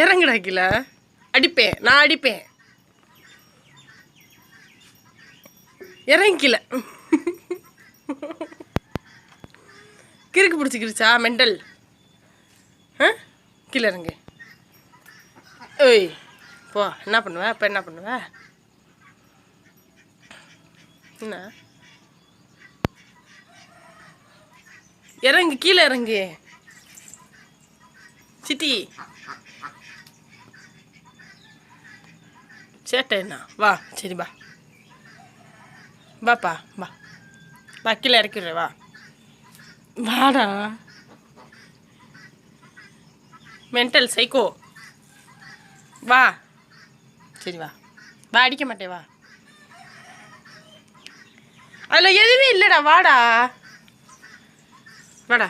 இறங்குடா கீழே. அடிப்பேன், நான் அடிப்பேன். இறங்கி கீழே. கிறுக்கு பிடிச்சிக்கிருச்சா மெண்டல்? கீழே இறங்கு. ஏய் போ. என்ன பண்ணுவ இப்போ? என்ன பண்ணுவ? என்ன இறங்கு, கீழே இறங்கு. சிட்டி சேட்டை என்ன? வா. சரி வா, வாப்பா வா. வா கீழே இறக்கிடுற. வா வாடா. Mental psycho. வா. சரி வா. வா, அடிக்க மாட்டே. வா. அதில் எதுவுமே இல்லைடா. வாடா வாடா.